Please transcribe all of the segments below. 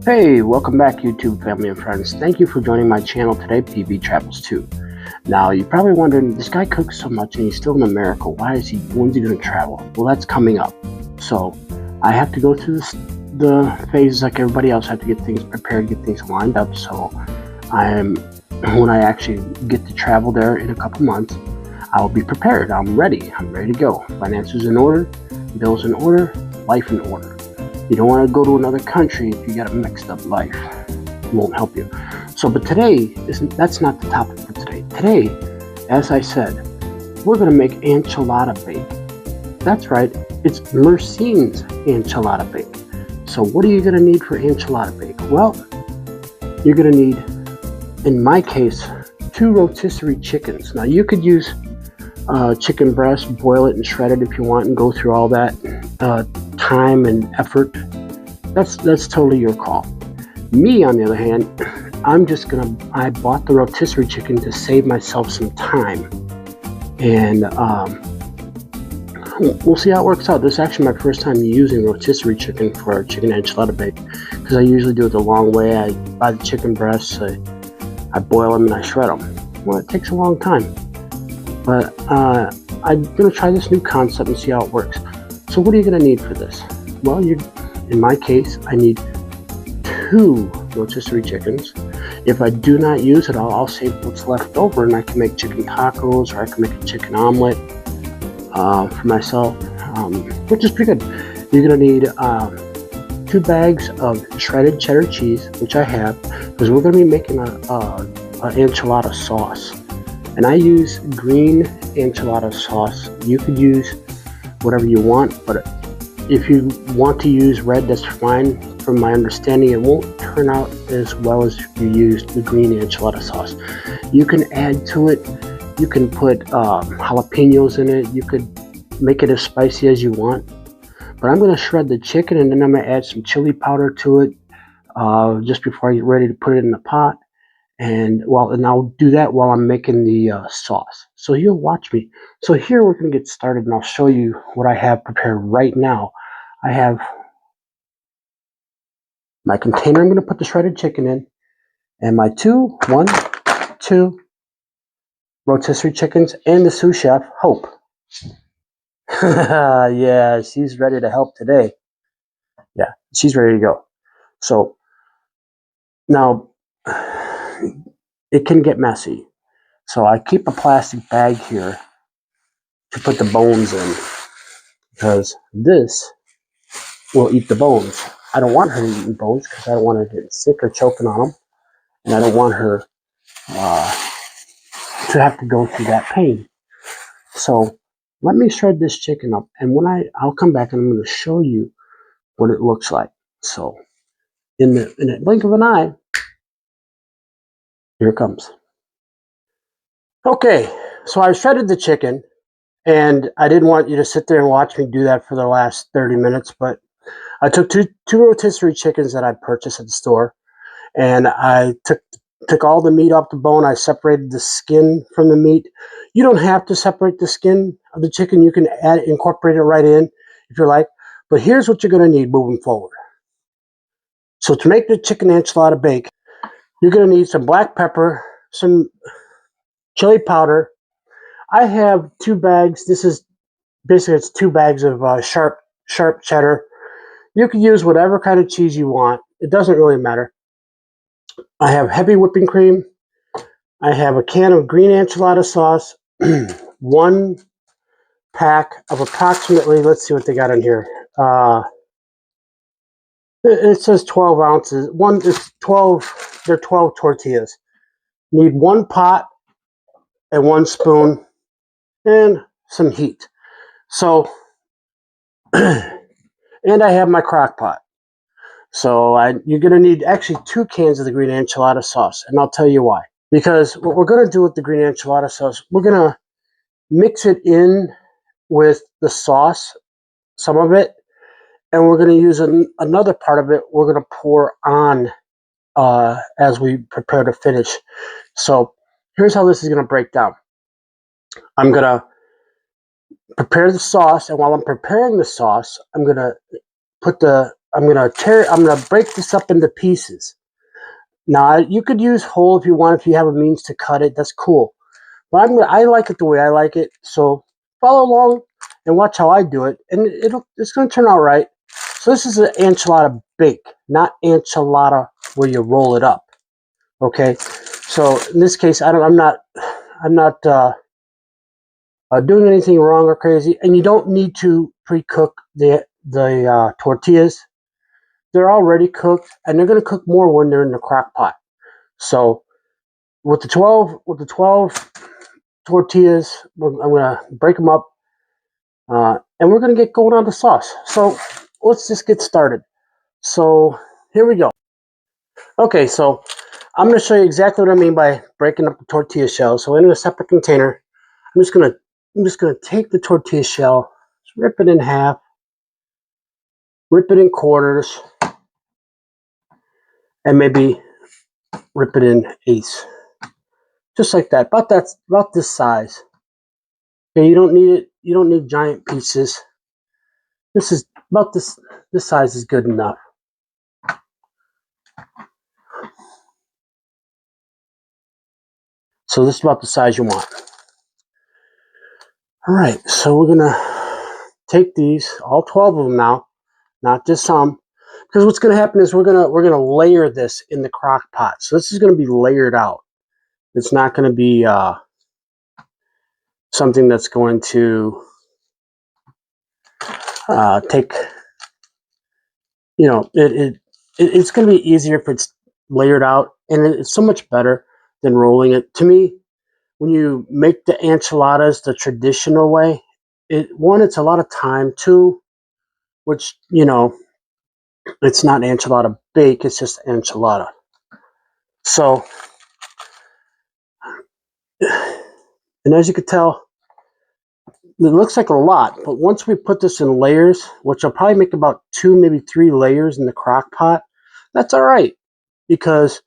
Hey, welcome back YouTube family and friends. Thank you for joining my channel today, PB Travels 2. Now, you're probably wondering, this guy cooks so much and he's still in America. When's he going to travel? Well, that's coming up. So, I have to go through the phases like everybody else. I have to get things prepared, get things lined up. So, when I actually get to travel there in a couple months, I will be prepared. I'm ready to go. Finances in order, bills in order, life in order. You don't want to go to another country if you got a mixed up life. It won't help you. So, but that's not the topic for today. Today, as I said, we're going to make enchilada bake. That's right, it's Mercine's enchilada bake. So what are you going to need for enchilada bake? Well, you're going to need, in my case, 2 rotisserie chickens. Now you could use chicken breast, boil it and shred it if you want and go through all that time and effort. That's totally your call. Me, on the other hand, I bought the rotisserie chicken to save myself some time, and we'll see how it works out. This is actually my first time using rotisserie chicken for chicken enchilada bake, because I usually do it the long way. I buy the chicken breasts, I boil them and I shred them. Well, it takes a long time, but I'm gonna try this new concept and see how it works. So what are you going to need for this? Well, in my case, I need 2 rotisserie chickens. If I do not use it all, I'll save what's left over and I can make chicken tacos, or I can make a chicken omelet for myself, which is pretty good. You're going to need 2 bags of shredded cheddar cheese, which I have, because we're going to be making an enchilada sauce. And I use green enchilada sauce. You could use whatever you want, but if you want to use red, that's fine. From my understanding, it won't turn out as well as if you use the green enchilada sauce. You can add to it, you can put jalapenos in it, you could make it as spicy as you want, but I'm going to shred the chicken and then I'm going to add some chili powder to it just before I get ready to put it in the pot. And I'll do that while I'm making the sauce. So you'll watch me. So here we're going to get started, and I'll show you what I have prepared right now. I have my container I'm going to put the shredded chicken in, and my 2 rotisserie chickens, and the sous chef, Hope. Yeah, she's ready to help today. Yeah, she's ready to go. So now it can get messy. So I keep a plastic bag here to put the bones in, because this will eat the bones. I don't want her to eat bones because I don't want her to get sick or choking on them, and I don't want her to have to go through that pain. So let me shred this chicken up, and I'll come back and I'm going to show you what it looks like. So in the blink of an eye, here it comes. Okay, so I shredded the chicken, and I didn't want you to sit there and watch me do that for the last 30 minutes, but I took two rotisserie chickens that I purchased at the store, and I took all the meat off the bone. I separated the skin from the meat. You don't have to separate the skin of the chicken. You can incorporate it right in if you like. But here's what you're going to need moving forward. So to make the chicken enchilada bake, you're going to need some black pepper, some chili powder. I have 2 bags. This is basically, it's 2 bags of sharp cheddar. You can use whatever kind of cheese you want. It doesn't really matter. I have heavy whipping cream. I have a can of green enchilada sauce. 1 pack of approximately, let's see what they got in here. It says 12 ounces. They're 12 tortillas. Need 1 pot and 1 spoon and some heat. So, and I have my crock pot. So you're going to need actually 2 cans of the green enchilada sauce, and I'll tell you why. Because what we're going to do with the green enchilada sauce, we're going to mix it in with the sauce, some of it, and we're going to use another part of it we're going to pour on as we prepare to finish. So here's how this is going to break down. I'm going to prepare the sauce, and while I'm preparing the sauce, I'm going to put the I'm gonna break this up into pieces. Now you could use whole if you want, if you have a means to cut it. That's cool. But I like it the way I like it. So follow along and watch how I do it, and it's gonna turn out right. So this is an enchilada bake, not enchilada where you roll it up. Okay. So in this case, I'm not doing anything wrong or crazy, and you don't need to pre-cook the tortillas. They're already cooked, and they're going to cook more when they're in the crock pot. So with the 12 tortillas, I'm going to break them up, and we're going to get going on the sauce. So let's just get started. So here we go. Okay, so I'm going to show you exactly what I mean by breaking up the tortilla shell. So in a separate container, I'm just gonna take the tortilla shell, rip it in half, rip it in quarters, and maybe rip it in eighths, just like that. About this size. Okay, you don't need it. You don't need giant pieces. This is about this. This size is good enough. So this is about the size you want. All right, so we're gonna take these, all 12 of them now, not just some, because what's gonna happen is we're gonna layer this in the crock pot. So this is gonna be layered out. It's not gonna be something that's going to take, it's going to be easier if it's layered out, and it's so much better than rolling it. To me, when you make the enchiladas the traditional way, it's a lot of time. Two, which, it's not enchilada bake, it's just enchilada. So, and as you can tell, it looks like a lot, but once we put this in layers, which I'll probably make about 2, maybe 3 layers in the crock pot, that's all right, because,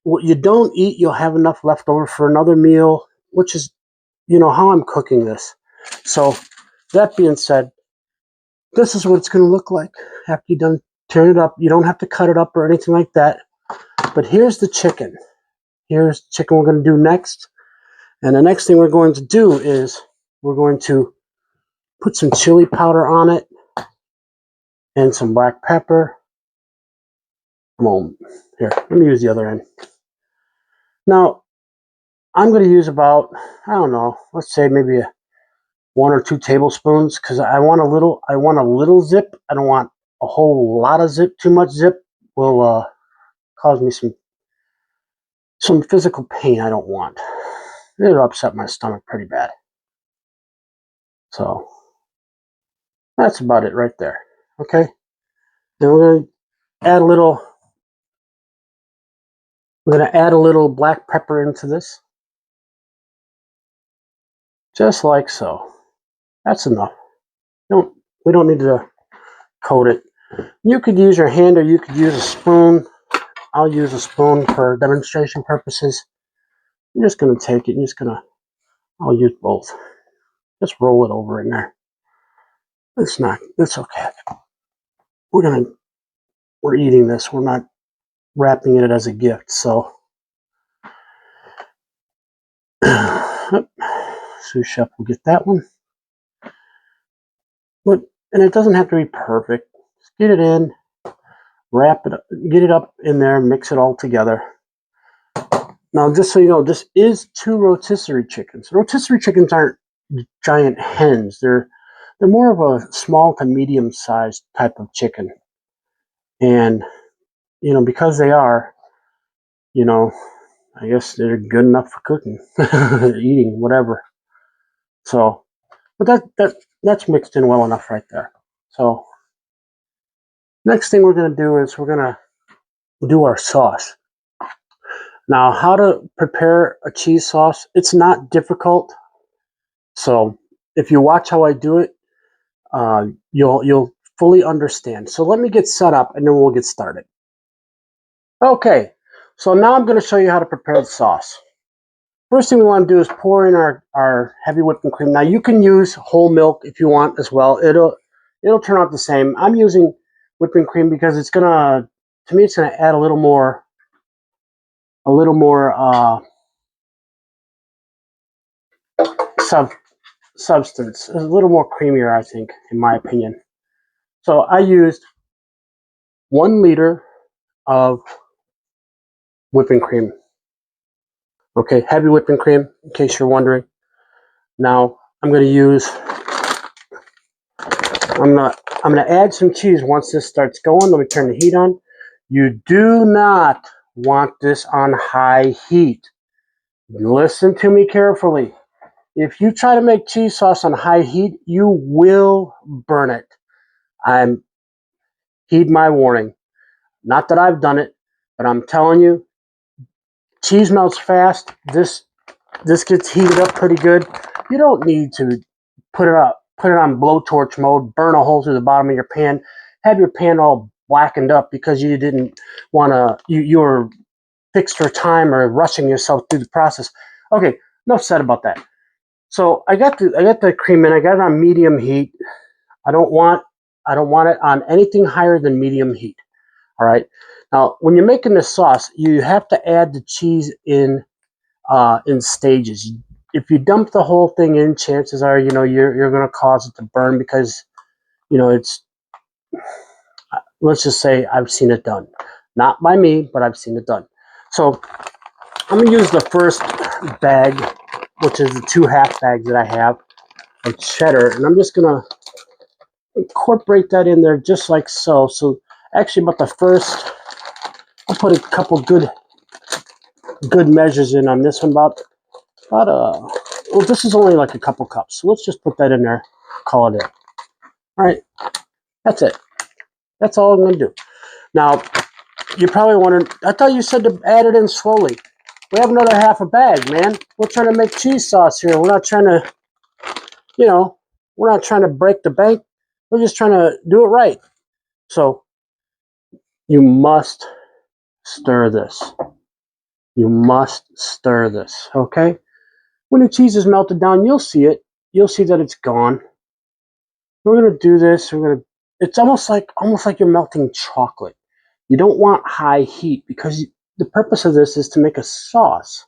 what you don't eat, you'll have enough left over for another meal, which is, how I'm cooking this. So that being said, this is what it's going to look like after you're done tearing it up. You don't have to cut it up or anything like that. But here's the chicken. Here's the chicken we're going to do next. And the next thing we're going to do is we're going to put some chili powder on it and some black pepper. Here, let me use the other end. Now, I'm going to use about, I don't know, let's say maybe 1 or 2 tablespoons, because I want a little zip. I don't want a whole lot of zip. Too much zip will cause me some physical pain I don't want. It'll upset my stomach pretty bad. So that's about it right there. Okay. Then we're going to add a little black pepper into this. Just like so. That's enough. We don't need to coat it. You could use your hand or you could use a spoon. I'll use a spoon for demonstration purposes. You're just going to take it. I'll use both. Just roll it over in there. It's okay. We're eating this. We're not wrapping it as a gift. So, sous chef will get that one. And it doesn't have to be perfect. Just get it in, wrap it up, get it up in there, mix it all together. Now, just so you know, this is 2 rotisserie chickens. Rotisserie chickens aren't giant hens. They're more of a small to medium sized type of chicken. And, because they are, I guess they're good enough for cooking, eating, whatever. So, but that's mixed in well enough right there. So, next thing we're going to do is we're going to do our sauce. Now, how to prepare a cheese sauce, it's not difficult. So, if you watch how I do it, you'll fully understand. So let me get set up and then we'll get started. Okay, so now I'm going to show you how to prepare the sauce. First thing we want to do is pour in our heavy whipping cream. Now you can use whole milk if you want as well. It'll turn out the same. I'm using whipping cream because it's gonna, to me, it's gonna add a little more substance, a little more creamier, I think, in my opinion. So I used 1 liter of whipping cream. Okay, heavy whipping cream, in case you're wondering. Now I'm gonna add some cheese once this starts going. Let me turn the heat on. You do not want this on high heat. Listen to me carefully. If you try to make cheese sauce on high heat, you will burn it. Heed my warning. Not that I've done it, but I'm telling you, cheese melts fast. This gets heated up pretty good. You don't need to put it on blowtorch mode, burn a hole through the bottom of your pan, have your pan all blackened up because you didn't want to, you were fixed for time or rushing yourself through the process. Okay, enough said about that. So I got the cream in. I got it on medium heat. I don't want it on anything higher than medium heat. All right. Now, when you're making this sauce, you have to add the cheese in stages. If you dump the whole thing in, chances are, you're going to cause it to burn because, it's, let's just say I've seen it done. Not by me, but I've seen it done. So I'm going to use the first bag, which is the 2 half bags that I have of cheddar, and I'm just going to incorporate that in there just like so. So actually about the first, I'll put a couple good measures in on this one, about well, this is only like a couple cups, so let's just put that in there, call it in. All right, that's it. That's all I'm going to do. Now, you're probably wondering, I thought you said to add it in slowly. We have another half a bag, man. We're trying to make cheese sauce here. We're not trying to, we're not trying to break the bank. We're just trying to do it right. So you must stir this. You must stir this, okay? When the cheese is melted down, you'll see it. You'll see that it's gone. We're gonna do this. It's almost like you're melting chocolate. You don't want high heat because the purpose of this is to make a sauce.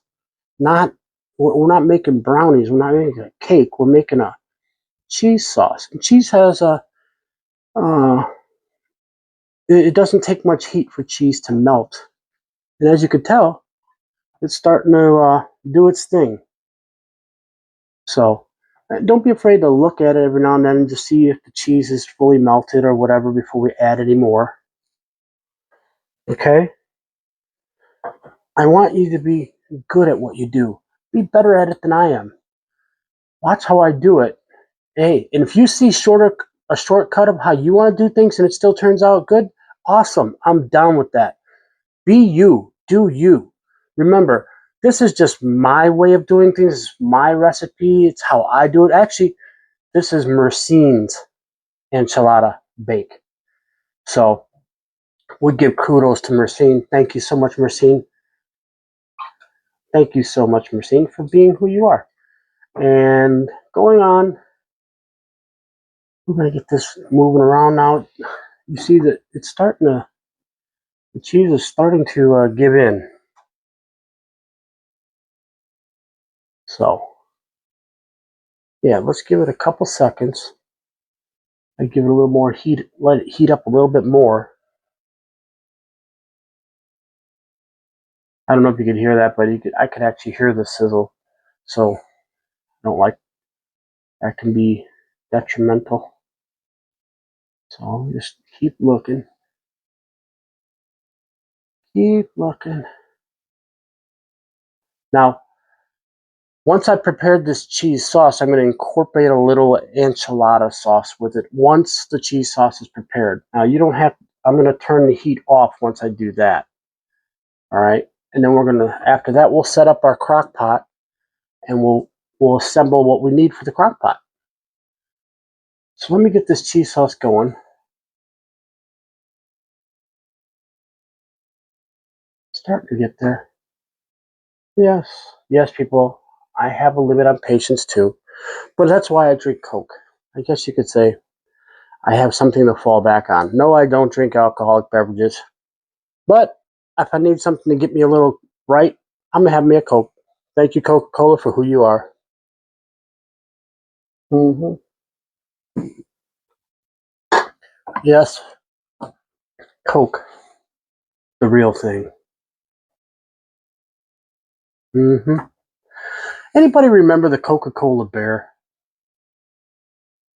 We're not making brownies. We're not making a cake. We're making a cheese sauce. And cheese has it doesn't take much heat for cheese to melt. And as you could tell, it's starting to do its thing. So don't be afraid to look at it every now and then to see if the cheese is fully melted or whatever before we add any more. Okay? I want you to be good at what you do. Be better at it than I am. Watch how I do it. Hey, and if you see a shortcut of how you want to do things and it still turns out good, awesome. I'm down with that. Be you. Do you. Remember, this is just my way of doing things. It's my recipe. It's how I do it. Actually, this is Mercine's enchilada bake. So we give kudos to Mercine. Thank you so much, Mercine. Thank you so much, Mercine, for being who you are. And going on, we're going to get this moving around now. You see that it's the cheese is starting to give in. So, yeah, let's give it a couple seconds. I give it a little more heat, let it heat up a little bit more. I don't know if you could hear that, but I could actually hear the sizzle. So, I don't like that, can be detrimental. So, just keep looking. Keep looking. Now, once I prepared this cheese sauce, I'm going to incorporate a little enchilada sauce with it once the cheese sauce is prepared. Now, you don't have, I'm going to turn the heat off once I do that. All right. And then after that, we'll set up our crock pot and we'll assemble what we need for the crock pot. So let me get this cheese sauce going. Starting to get there. Yes, people. I have a limit on patience too, but that's why I drink Coke. I guess you could say I have something to fall back on. No, I don't drink alcoholic beverages. But if I need something to get me a little right, I'm going to have me a Coke. Thank you, Coca-Cola, for who you are. Mm-hmm. Yes, Coke, the real thing. Mm-hmm. Anybody remember the Coca-Cola bear?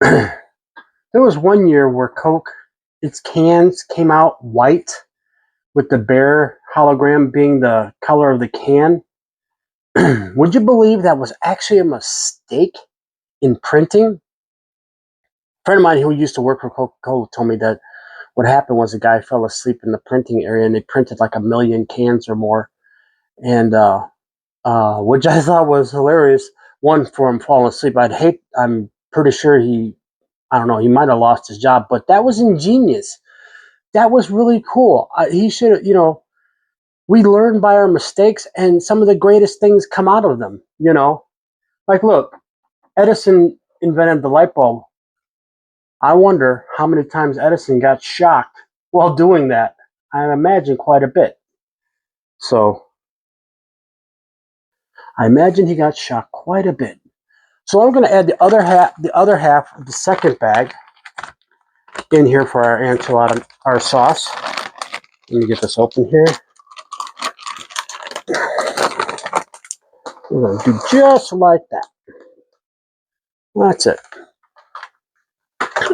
There was one year where Coke, its cans came out white with the bear hologram being the color of the can. Would you believe that was actually a mistake in printing? A friend of mine who used to work for Coca-Cola told me that what happened was a guy fell asleep in the printing area and they printed like 1,000,000 cans or more. And which I thought was hilarious. One, for him falling asleep. I'm pretty sure I don't know, he might have lost his job, but that was ingenious. That was really cool. He should, we learn by our mistakes, and some of the greatest things come out of them. Like, look, Edison invented the light bulb. I wonder how many times Edison got shocked while doing that. I imagine quite a bit. So I imagine he got shocked quite a bit. So I'm going to add the other half of the second bag in here for our enchilada, our sauce. Let me get this open here. We're going to do just like that. That's it.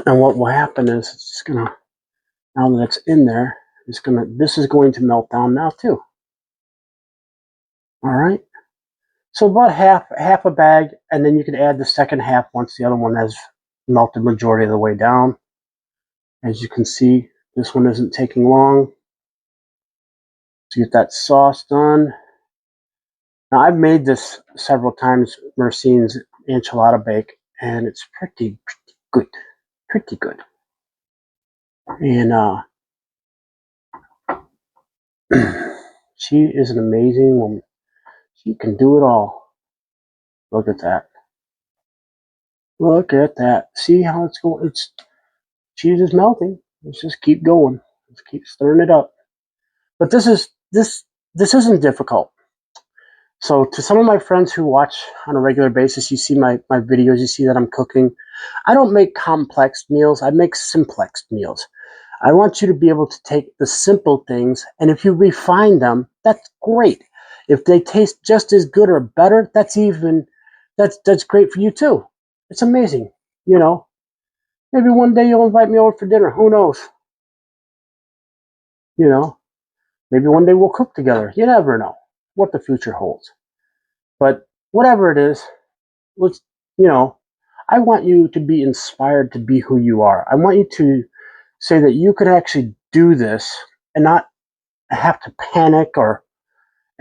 And what will happen is it's just going to, now that it's in there, this is going to melt down now too. All right. So about half a bag, and then you can add the second half once the other one has melted majority of the way down. As you can see, this one isn't taking long to get that sauce done. Now, I've made this several times, Mercine's enchilada bake, and it's pretty good. Pretty good. And she is an amazing woman. She can do it all. Look at that. Look at that. See how it's going? Cheese is melting. Let's just keep going. Let's keep stirring it up. But this isn't difficult. So to some of my friends who watch on a regular basis, you see my videos, you see that I'm cooking. I don't make complex meals. I make simplex meals. I want you to be able to take the simple things, and if you refine them, that's great. If they taste just as good or better, that's great for you too. It's amazing, Maybe one day you'll invite me over for dinner. Who knows? Maybe one day we'll cook together. You never know what the future holds. But whatever it is, I want you to be inspired to be who you are. I want you to say that you could actually do this and not have to panic or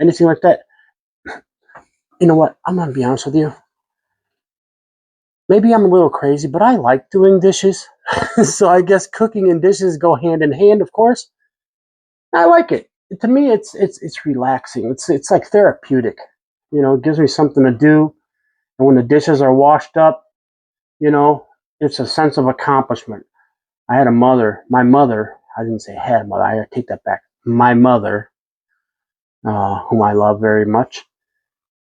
anything like that. You know what? I'm going to be honest with you. Maybe I'm a little crazy, but I like doing dishes. So I guess cooking and dishes go hand in hand, of course. I like it. To me, it's relaxing. It's like therapeutic. It gives me something to do. And when the dishes are washed up, it's a sense of accomplishment. I had my mother, I didn't say had mother, I take that back. My mother, whom I love very much,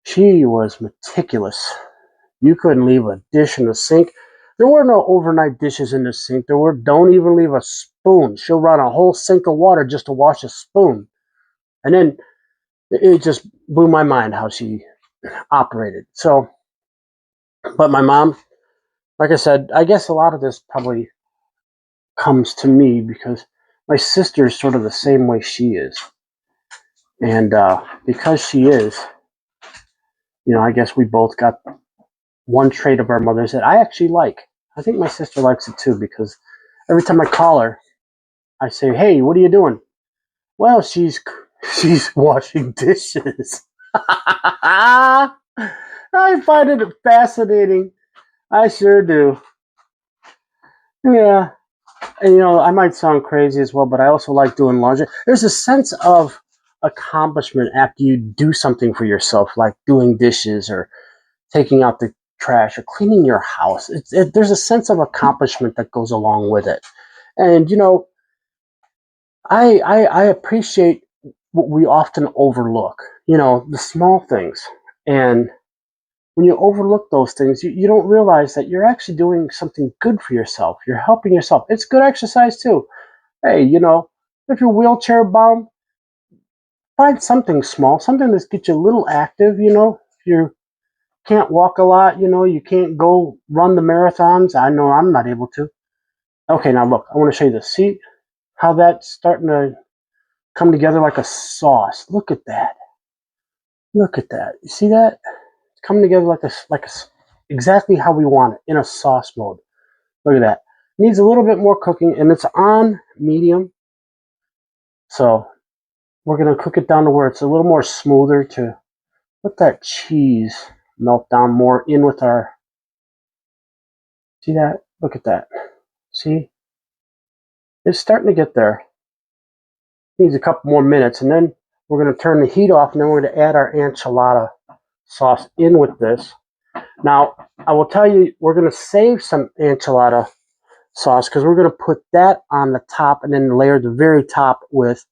she was meticulous. You couldn't leave a dish in the sink. There were no overnight dishes in the sink. Don't even leave a spoon. She'll run a whole sink of water just to wash a spoon. And then it just blew my mind how she operated. So, but my mom, like I said, I guess a lot of this probably comes to me because my sister is sort of the same way she is. And because she is, I guess we both got one trait of our mothers that I actually like. I think my sister likes it too because every time I call her, I say, "Hey, what are you doing?" Well, she's washing dishes. I find it fascinating. I sure do. Yeah. And I might sound crazy as well, but I also like doing laundry. There's a sense of accomplishment after you do something for yourself, like doing dishes or taking out the trash or cleaning your house. There's a sense of accomplishment that goes along with it. And, you know, I appreciate what we often overlook, you know, the small things. And when you overlook those things, you don't realize that you're actually doing something good for yourself. You're helping yourself. It's good exercise too. Hey, you know, if you're wheelchair bound, find something small, something that gets you a little active, you know. If you can't walk a lot, you know, you can't go run the marathons. I know I'm not able to. Okay, now look, I want to show you this. See how that's starting to come together like a sauce. Look at that. Look at that. You see that? It's coming together like a exactly how we want it in a sauce mode. Look at that. Needs a little bit more cooking, and it's on medium. So we're gonna cook it down to where it's a little more smoother to let that cheese melt down more in with our. See that? Look at that. See? It's starting to get there. Needs a couple more minutes, and then we're going to turn the heat off, and then we're going to add our enchilada sauce in with this. Now, I will tell you, we're going to save some enchilada sauce because we're going to put that on the top and then layer the very top with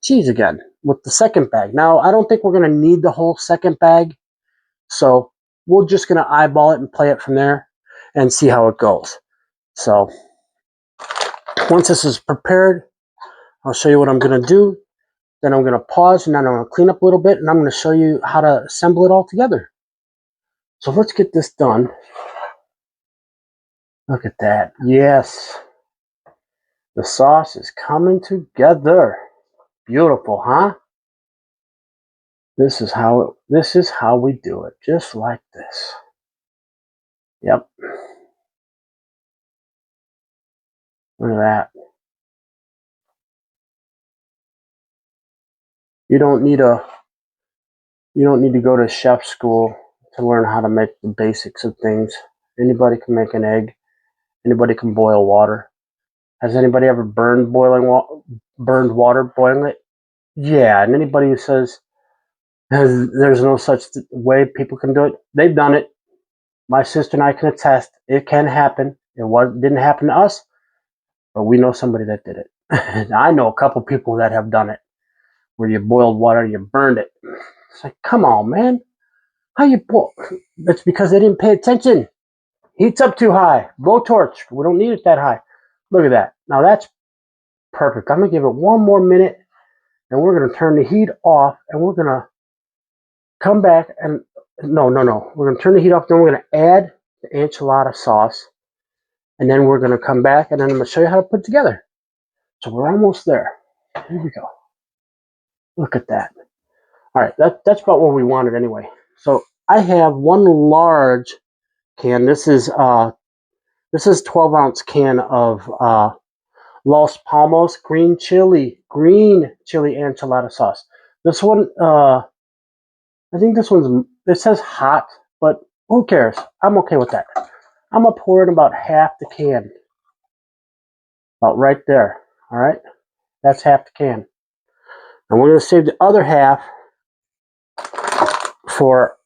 cheese again with the second bag. Now, I don't think we're going to need the whole second bag, so we're just going to eyeball it and play it from there and see how it goes. So once this is prepared, I'll show you what I'm going to do. Then I'm going to pause, and then I'm going to clean up a little bit, and I'm going to show you how to assemble it all together. So let's get this done. Look at that. Yes. The sauce is coming together. Beautiful, huh? This is how we do it. Just like this. Yep. Look at that. You don't need to go to chef school to learn how to make the basics of things. Anybody can make an egg. Anybody can boil water. Has anybody ever burned water boiling it? Yeah, and anybody who says there's no such way people can do it, they've done it. My sister and I can attest. It can happen. Didn't happen to us, but we know somebody that did it. I know a couple people that have done it, where you boiled water, you burned it. It's like, come on, man. How you boil? It's because they didn't pay attention. Heat's up too high. Blowtorch. We don't need it that high. Look at that. Now that's perfect. I'm going to give it one more minute, and we're going to turn the heat off, and we're going to come back and no. We're going to turn the heat off, then we're going to add the enchilada sauce, and then we're going to come back, and then I'm going to show you how to put it together. So we're almost there. Here we go. Look at that. All right, that's about what we wanted anyway. So I have one large can. This is 12-ounce can of Los Palmos green chili enchilada sauce. This one, I think this one's, it says hot, but who cares? I'm okay with that. I'm going to pour in about half the can. About right there. All right? That's half the can. And we're going to save the other half for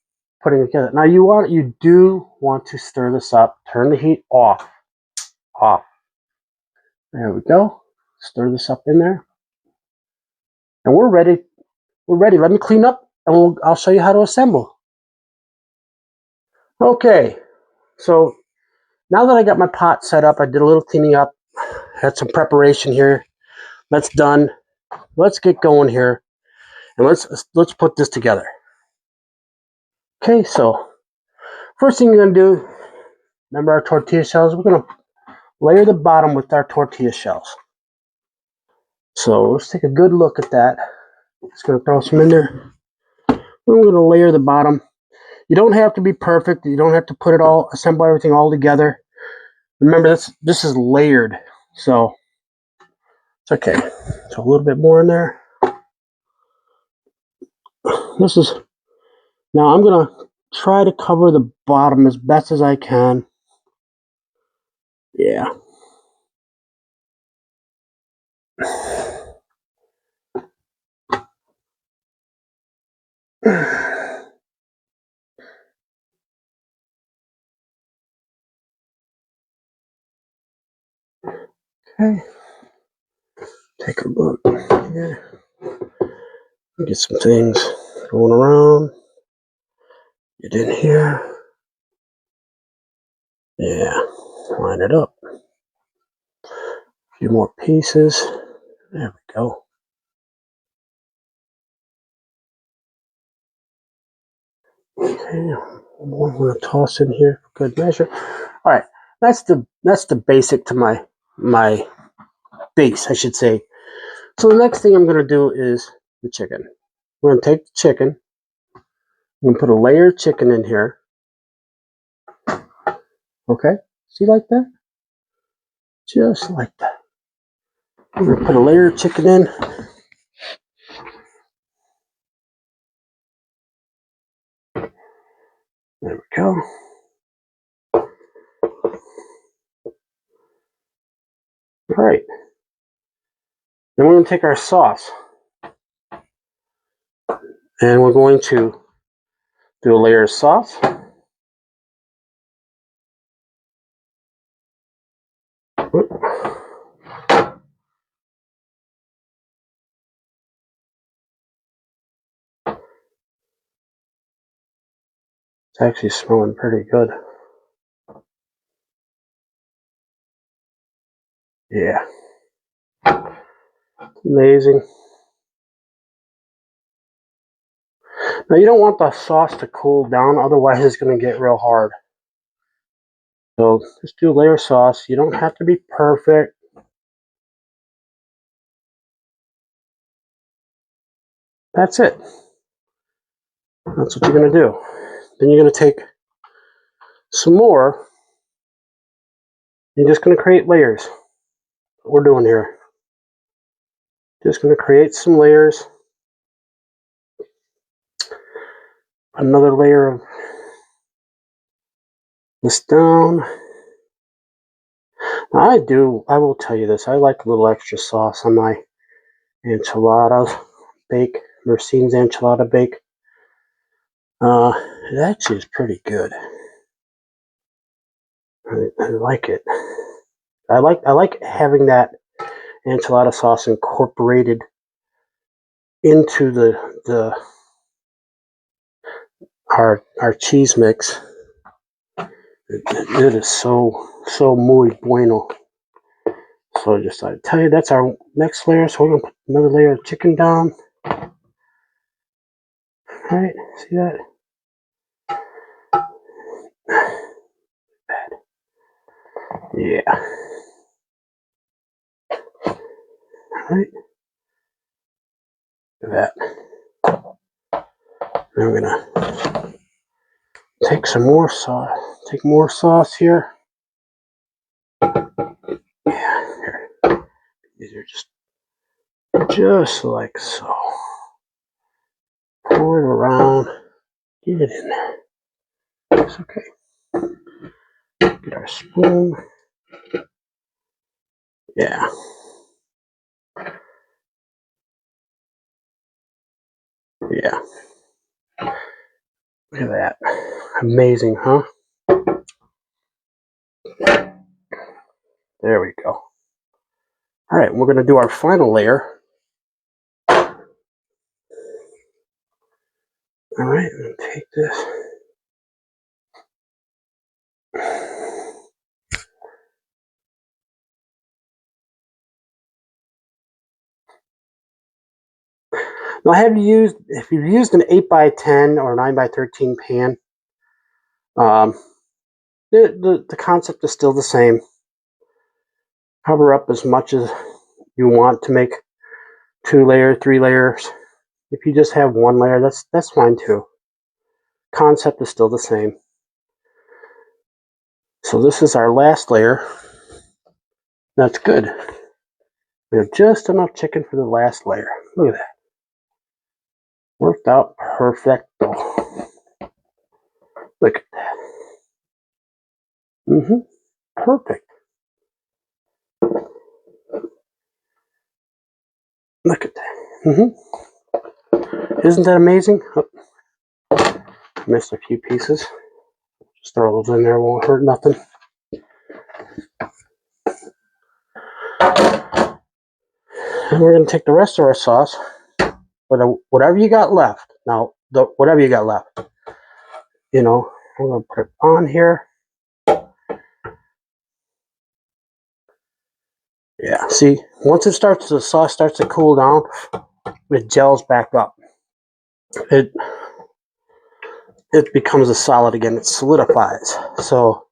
putting it together. Now you do want to stir this up. Turn the heat off. Off. There we go. Stir this up in there. And we're ready. We're ready. Let me clean up, and I'll show you how to assemble. Okay. So now that I got my pot set up, I did a little cleaning up. Had some preparation here. That's done. Let's get going here, and let's put this together. Okay, so first thing you're gonna do, remember our tortilla shells? We're gonna layer the bottom with our tortilla shells. So let's take a good look at that. Just gonna throw some in there. We're gonna layer the bottom. You don't have to be perfect. You don't have to assemble everything all together. Remember, this is layered, so it's okay. So a little bit more in there. Now I'm gonna try to cover the bottom as best as I can. Yeah. Okay. Take a look here. Get some things going around. Get in here. Yeah. Line it up. A few more pieces. There we go. Okay. One more to toss in here for good measure. All right. That's the basic to my base, I should say. So the next thing I'm going to do is the chicken. We're going to take the chicken. I'm going to put a layer of chicken in here. Okay? See, like that? Just like that. I'm going to put a layer of chicken in. There we go. All right. Then we're going to take our sauce. And we're going to do a layer of sauce. It's actually smelling pretty good. Yeah. Amazing. Now you don't want the sauce to cool down, otherwise it's going to get real hard. So just do a layer of sauce. You don't have to be perfect. That's it. That's what you're going to do. Then you're going to take some more. You're just going to create layers. What we're doing here. Just going to create some layers. Another layer of this down. Now I will tell you this. I like a little extra sauce on my enchiladas bake. Mercine's enchilada bake. It actually is pretty good. I like it. I like having that enchilada sauce incorporated into our cheese mix. It is so muy bueno. So I tell you, that's our next layer. So we're gonna put another layer of chicken down. All right, see that? Yeah. All right. Look at that. Then we're gonna take some more sauce. Take more sauce here. Yeah, here. These are just like so. Pour it around. Get it in there. It's okay. Get our spoon. Yeah. Yeah. Look at that. Amazing, huh? There we go. All right, we're going to do our final layer. All right, I'm going to take this. Now, if you've used an 8x10 or 9x13 pan, the concept is still the same. Cover up as much as you want to make 2 layers, 3 layers. If you just have 1 layer, that's fine too. Concept is still the same. So this is our last layer. That's good. We have just enough chicken for the last layer. Look at that. Worked out perfecto. Look at that. Perfect. Look at that. Isn't that amazing? Oh, missed a few pieces. Just throw those in there, won't hurt nothing. we're going to take the rest of our sauce, whatever you got left. Now, whatever you got left, I'm going to put it on here. Yeah, see, once the sauce starts to cool down, it gels back up. It becomes a solid again. It solidifies. So,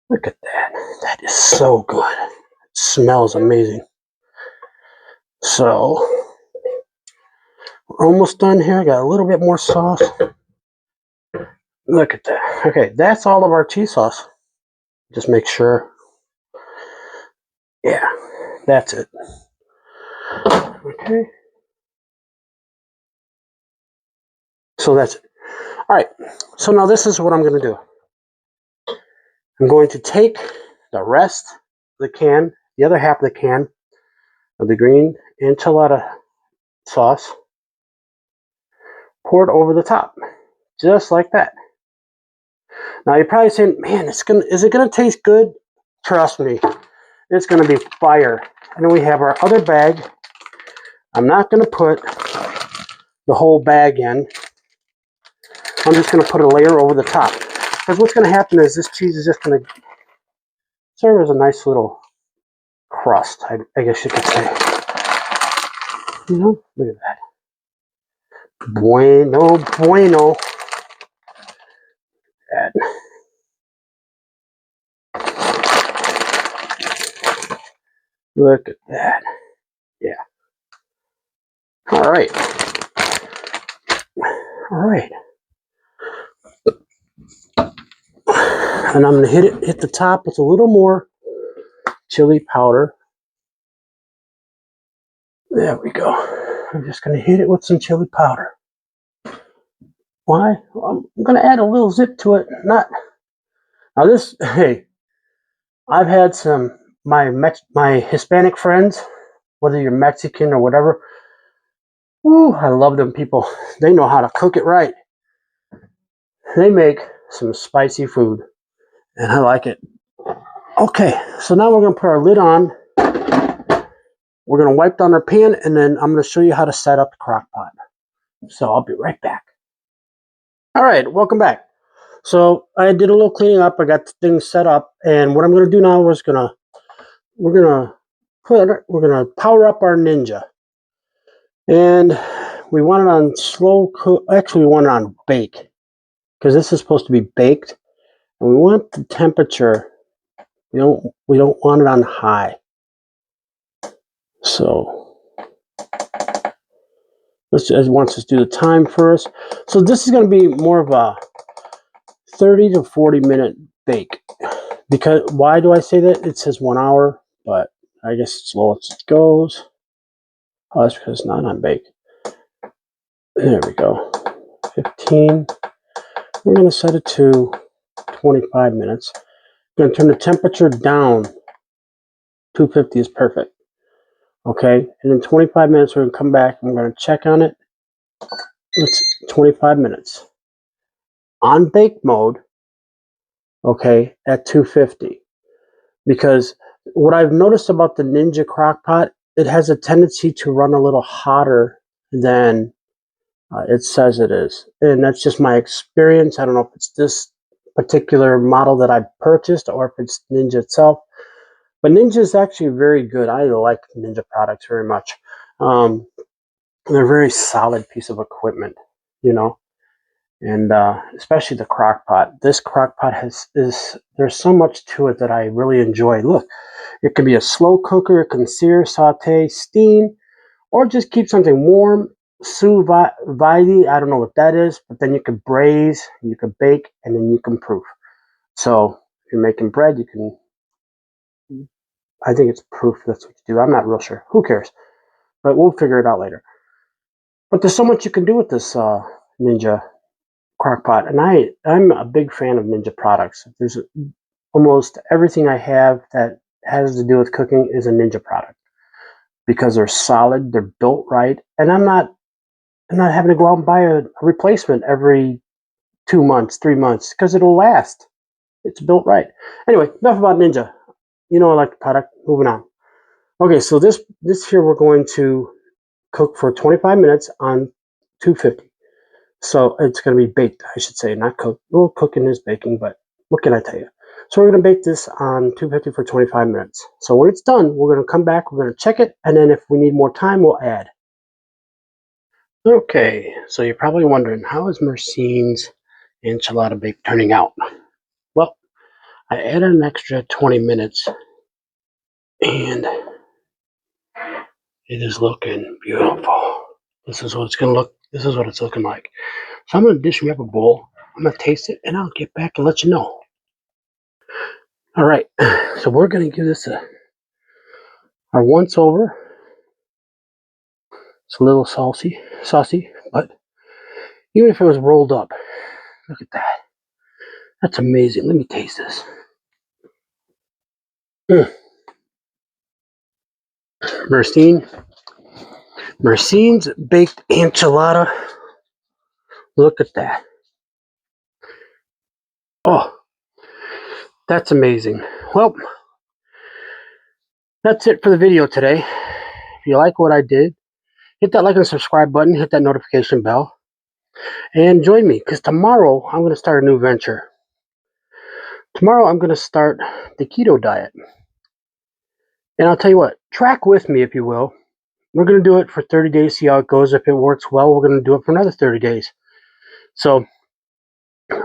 look at that. That is so good. It smells amazing. So, we're almost done here. I got a little bit more sauce. Look at that. Okay, that's all of our cheese sauce. Just make sure. Yeah, that's it. Okay. So that's it. All right. So now this is what I'm going to do. I'm going to take the rest of the can, the other half of the can of the green enchilada sauce, pour it over the top, just like that. Now you're probably saying, man, is it gonna taste good? Trust me, it's gonna be fire. And then we have our other bag. I'm not gonna put the whole bag in. I'm just gonna put a layer over the top. Because what's gonna happen is this cheese is just gonna serve as a nice little crust, I guess you could say. Look at that. Bueno, bueno. That. Look at that. Yeah. All right. All right. And I'm gonna hit the top with a little more chili powder. There we go. I'm just gonna hit it with some chili powder. Why? I'm gonna add a little zip to it. Now this, hey, I've had my Hispanic friends, whether you're Mexican or whatever. Ooh, I love them people. They know how to cook it right. They make some spicy food, and I like it. Okay, so now we're gonna put our lid on. We're gonna wipe down our pan, and then I'm gonna show you how to set up the crock pot. So I'll be right back. All right, welcome back. So I did a little cleaning up. I got things set up, and what I'm going to do now is we're gonna power up our Ninja, and we want it on slow cook. Actually, we want it on bake because this is supposed to be baked, and we want the temperature. We don't want it on high. So let's do the time first. So this is going to be more of a 30 to 40 minute bake. Because why do I say that? It says 1 hour, but I guess it's slow as it goes. Oh, that's because it's not on bake. There we go. 15. We're going to set it to 25 minutes. We're going to turn the temperature down. 250 is perfect. Okay, and in 25 minutes we're going to come back and we're going to check on it. It's 25 minutes. On bake mode, okay, at 250. Because what I've noticed about the Ninja Crockpot, it has a tendency to run a little hotter than it says it is. And that's just my experience. I don't know if it's this particular model that I purchased or if it's Ninja itself. But Ninja is actually very good. I like Ninja products very much. They're a very solid piece of equipment, and especially the crockpot. This crockpot there's so much to it that I really enjoy. Look, it can be a slow cooker, it can sear, saute, steam, or just keep something warm. Sous vide, I don't know what that is, but then you can braise, you can bake, and then you can proof. So if you're making bread, you can, I think it's proof, that's what you do. I'm not real sure. Who cares? But we'll figure it out later. But there's so much you can do with this Ninja Crockpot, and I'm a big fan of Ninja products. There's almost everything I have that has to do with cooking is a Ninja product because they're solid, they're built right, and I'm not having to go out and buy a replacement every 2 months, 3 months because it'll last. It's built right. Anyway, enough about Ninja. I like the product. Moving on. Okay, so this here we're going to cook for 25 minutes on 250. So it's going to be baked, I should say, not cooked. Well, cooking is baking, but what can I tell you? So we're going to bake this on 250 for 25 minutes. So when it's done, we're going to come back, we're going to check it, and then if we need more time, we'll add. Okay, so you're probably wondering, how is Mercine's enchilada bake turning out? Well, I added an extra 20 minutes, and it is looking beautiful. This is what it's going to look. This is what it's looking like. So I'm going to dish me up a bowl. I'm going to taste it, and I'll get back and let you know. All right, so we're going to give this our once over. It's a little saucy, but even if it was rolled up, look at that. That's amazing. Let me taste this. Mercine's baked enchilada. Look at that. Oh, that's amazing. Well, that's it for the video today. If you like what I did, hit that like and subscribe button, hit that notification bell, and join me, because tomorrow I'm going to start a new venture. Tomorrow I'm going to start the keto diet. And I'll tell you what, track with me if you will. We're going to do it for 30 days, see how it goes. If it works well, we're going to do it for another 30 days. So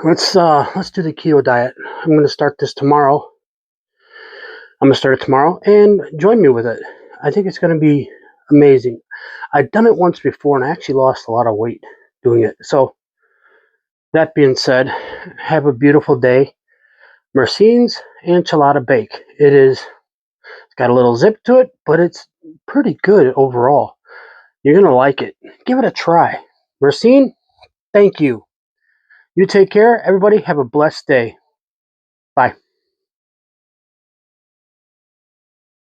let's do the keto diet. I'm going to start this tomorrow. I'm going to start it tomorrow, and join me with it. I think it's going to be amazing. I've done it once before, and I actually lost a lot of weight doing it. So that being said, have a beautiful day. Mercine's enchilada bake. It's got a little zip to it, but it's pretty good overall. You're going to like it. Give it a try. Mercine, thank you. You take care. Everybody have a blessed day.